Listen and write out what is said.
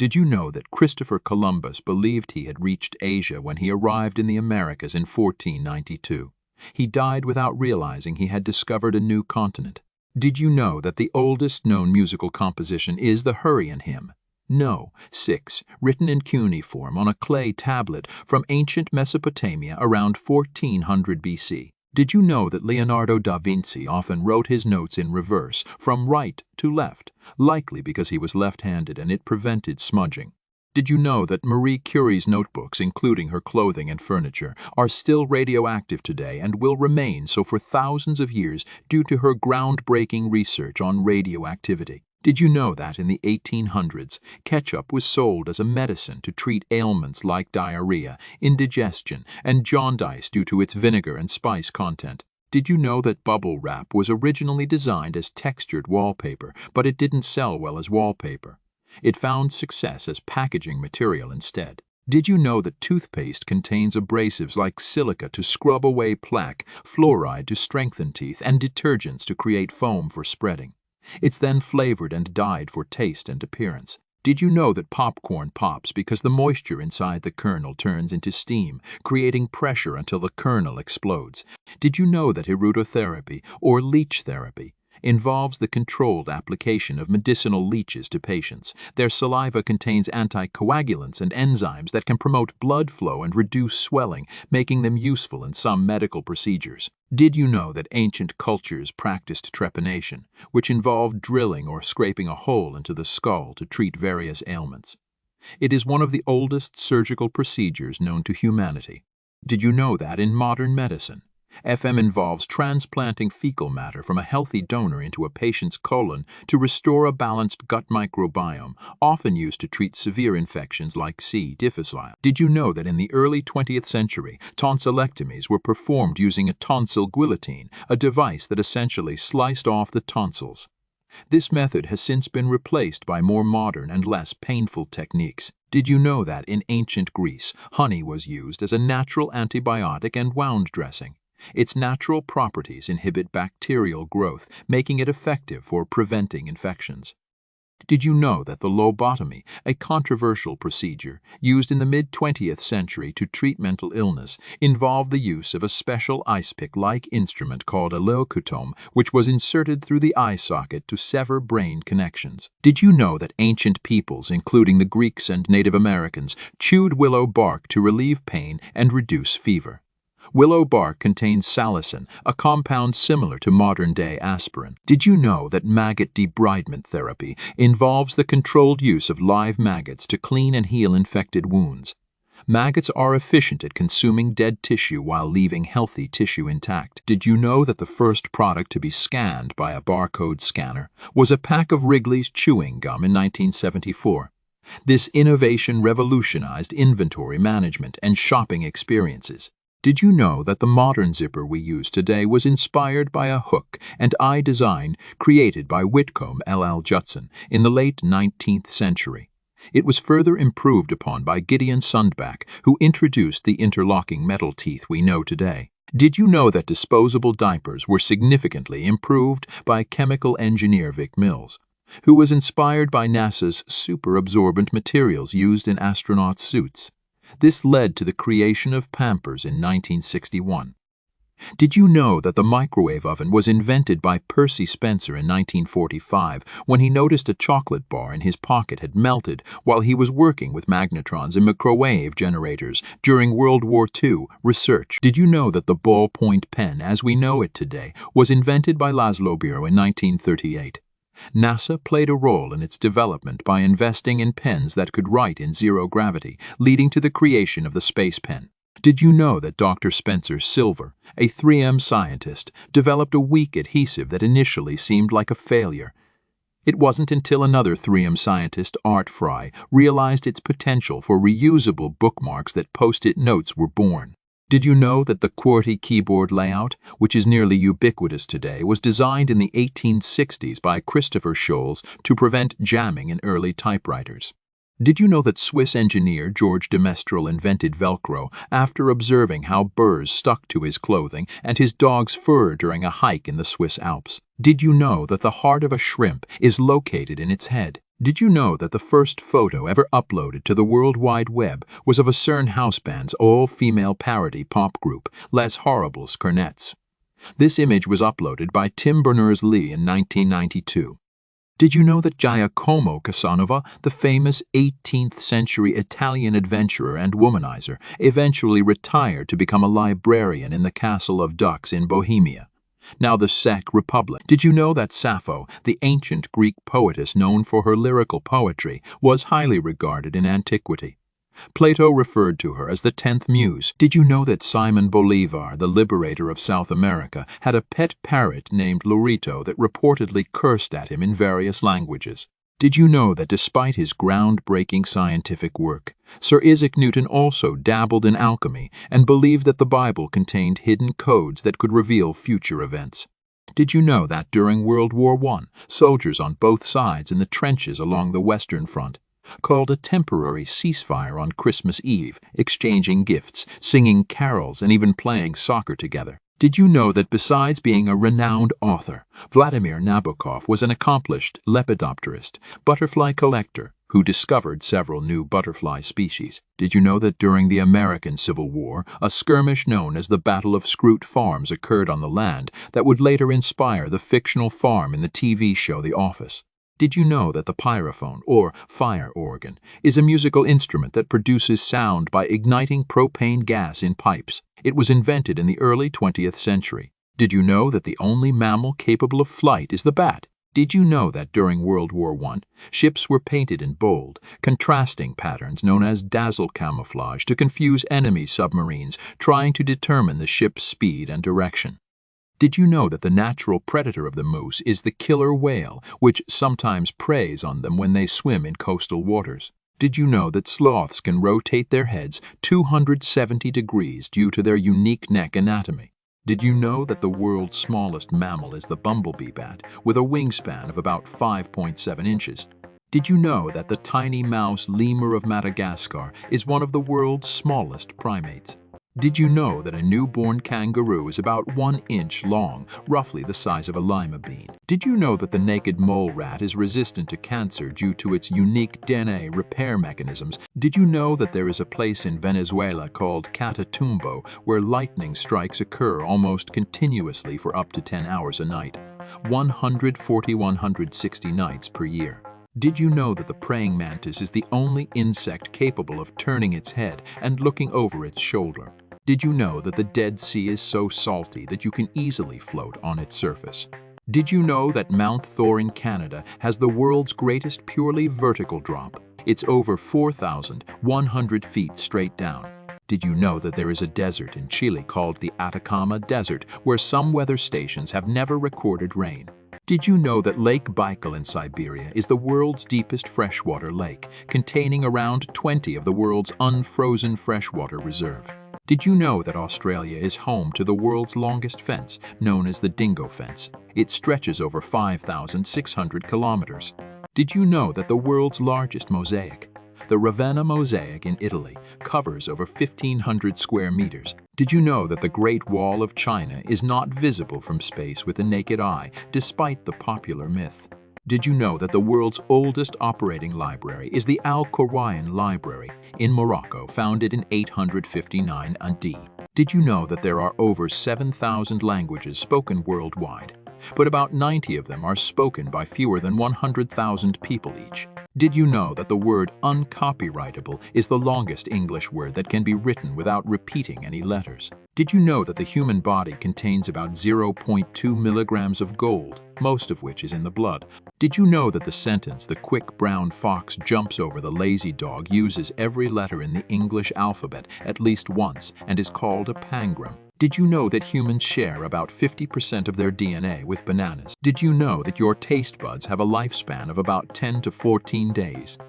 Did you know that Christopher Columbus believed he had reached Asia when he arrived in the Americas in 1492? He died without realizing he had discovered a new continent. Did you know that the oldest known musical composition is the Hurrian hymn? No. 6. Written in cuneiform on a clay tablet from ancient Mesopotamia around 1400 BC. Did you know that Leonardo da Vinci often wrote his notes in reverse, from right to left, likely because he was left-handed and it prevented smudging? Did you know that Marie Curie's notebooks, including her clothing and furniture, are still radioactive today and will remain so for thousands of years due to her groundbreaking research on radioactivity? Did you know that in the 1800s, ketchup was sold as a medicine to treat ailments like diarrhea, indigestion, and jaundice due to its vinegar and spice content? Did you know that bubble wrap was originally designed as textured wallpaper, but it didn't sell well as wallpaper? It found success as packaging material instead. Did you know that toothpaste contains abrasives like silica to scrub away plaque, fluoride to strengthen teeth, and detergents to create foam for spreading? It's then flavored and dyed for taste and appearance. Did you know that popcorn pops because the moisture inside the kernel turns into steam, creating pressure until the kernel explodes? Did you know that erudotherapy, or leech therapy, involves the controlled application of medicinal leeches to patients? Their saliva contains anticoagulants and enzymes that can promote blood flow and reduce swelling, making them useful in some medical procedures. Did you know that ancient cultures practiced trepanation, which involved drilling or scraping a hole into the skull to treat various ailments? It is one of the oldest surgical procedures known to humanity. Did you know that in modern medicine, FM involves transplanting fecal matter from a healthy donor into a patient's colon to restore a balanced gut microbiome, often used to treat severe infections like C. difficile? Did you know that in the early 20th century, tonsillectomies were performed using a tonsil guillotine, a device that essentially sliced off the tonsils? This method has since been replaced by more modern and less painful techniques. Did you know that in ancient Greece, honey was used as a natural antibiotic and wound dressing? Its natural properties inhibit bacterial growth, making it effective for preventing infections. Did you know that the lobotomy, a controversial procedure used in the mid-20th century to treat mental illness, involved the use of a special ice pick-like instrument called a leucotome, which was inserted through the eye socket to sever brain connections? Did you know that ancient peoples, including the Greeks and Native Americans, chewed willow bark to relieve pain and reduce fever? Willow bark contains salicin, a compound similar to modern-day aspirin. Did you know that maggot debridement therapy involves the controlled use of live maggots to clean and heal infected wounds? Maggots are efficient at consuming dead tissue while leaving healthy tissue intact. Did you know that the first product to be scanned by a barcode scanner was a pack of Wrigley's chewing gum in 1974? This innovation revolutionized inventory management and shopping experiences. Did you know that the modern zipper we use today was inspired by a hook and eye design created by Whitcomb L.L. Judson in the late 19th century? It was further improved upon by Gideon Sundback, who introduced the interlocking metal teeth we know today. Did you know that disposable diapers were significantly improved by chemical engineer Vic Mills, who was inspired by NASA's super-absorbent materials used in astronauts' suits? This led to the creation of Pampers in 1961. Did you know that the microwave oven was invented by Percy Spencer in 1945 when he noticed a chocolate bar in his pocket had melted while he was working with magnetrons and microwave generators during World War II research? Did you know that the ballpoint pen as we know it today was invented by Laszlo Biro in 1938? NASA played a role in its development by investing in pens that could write in zero gravity, leading to the creation of the space pen. Did you know that Dr. Spencer Silver, a 3M scientist, developed a weak adhesive that initially seemed like a failure? It wasn't until another 3M scientist, Art Fry, realized its potential for reusable bookmarks that Post-it notes were born. Did you know that the QWERTY keyboard layout, which is nearly ubiquitous today, was designed in the 1860s by Christopher Scholes to prevent jamming in early typewriters? Did you know that Swiss engineer George de Mestral invented Velcro after observing how burrs stuck to his clothing and his dog's fur during a hike in the Swiss Alps? Did you know that the heart of a shrimp is located in its head? Did you know that the first photo ever uploaded to the World Wide Web was of a CERN house band's all-female parody pop group, Les Horribles Cornettes? This image was uploaded by Tim Berners-Lee in 1992. Did you know that Giacomo Casanova, the famous 18th-century Italian adventurer and womanizer, eventually retired to become a librarian in the Castle of Dux in Bohemia, now the Czech Republic? Did you know that Sappho, the ancient Greek poetess known for her lyrical poetry, was highly regarded in antiquity? Plato referred to her as the 10th muse. Did you know that Simon Bolivar, the liberator of South America, had a pet parrot named Lorito that reportedly cursed at him in various languages? Did you know that despite his groundbreaking scientific work, Sir Isaac Newton also dabbled in alchemy and believed that the Bible contained hidden codes that could reveal future events? Did you know that during World War I, soldiers on both sides in the trenches along the Western Front called a temporary ceasefire on Christmas Eve, exchanging gifts, singing carols, and even playing soccer together? Did you know that besides being a renowned author, Vladimir Nabokov was an accomplished lepidopterist, butterfly collector, who discovered several new butterfly species? Did you know that during the American Civil War, a skirmish known as the Battle of Scroot Farms occurred on the land that would later inspire the fictional farm in the TV show The Office? Did you know that the pyrophone, or fire organ, is a musical instrument that produces sound by igniting propane gas in pipes? It was invented in the early 20th century. Did you know that the only mammal capable of flight is the bat? Did you know that during World War I, ships were painted in bold, contrasting patterns known as dazzle camouflage to confuse enemy submarines trying to determine the ship's speed and direction? Did you know that the natural predator of the moose is the killer whale, which sometimes preys on them when they swim in coastal waters? Did you know that sloths can rotate their heads 270 degrees due to their unique neck anatomy? Did you know that the world's smallest mammal is the bumblebee bat, with a wingspan of about 5.7 inches? Did you know that the tiny mouse lemur of Madagascar is one of the world's smallest primates? Did you know that a newborn kangaroo is about 1 inch long, roughly the size of a lima bean? Did you know that the naked mole rat is resistant to cancer due to its unique DNA repair mechanisms? Did you know that there is a place in Venezuela called Catatumbo where lightning strikes occur almost continuously for up to 10 hours a night, 160 nights per year? Did you know that the praying mantis is the only insect capable of turning its head and looking over its shoulder? Did you know that the Dead Sea is so salty that you can easily float on its surface? Did you know that Mount Thor in Canada has the world's greatest purely vertical drop? It's over 4,100 feet straight down. Did you know that there is a desert in Chile called the Atacama Desert where some weather stations have never recorded rain? Did you know that Lake Baikal in Siberia is the world's deepest freshwater lake, containing around 20 of the world's unfrozen freshwater reserve? Did you know that Australia is home to the world's longest fence, known as the Dingo Fence? It stretches over 5,600 kilometers. Did you know that the world's largest mosaic, the Ravenna Mosaic in Italy, covers over 1,500 square meters? Did you know that the Great Wall of China is not visible from space with the naked eye, despite the popular myth? Did you know that the world's oldest operating library is the Al-Qur'an Library in Morocco, founded in 859 AD? Did you know that there are over 7,000 languages spoken worldwide, but about 90 of them are spoken by fewer than 100,000 people each? Did you know that the word uncopyrightable is the longest English word that can be written without repeating any letters? Did you know that the human body contains about 0.2 milligrams of gold, most of which is in the blood? Did you know that the sentence, "The quick brown fox jumps over the lazy dog," uses every letter in the English alphabet at least once and is called a pangram? Did you know that humans share about 50% of their DNA with bananas? Did you know that your taste buds have a lifespan of about 10 to 14 days?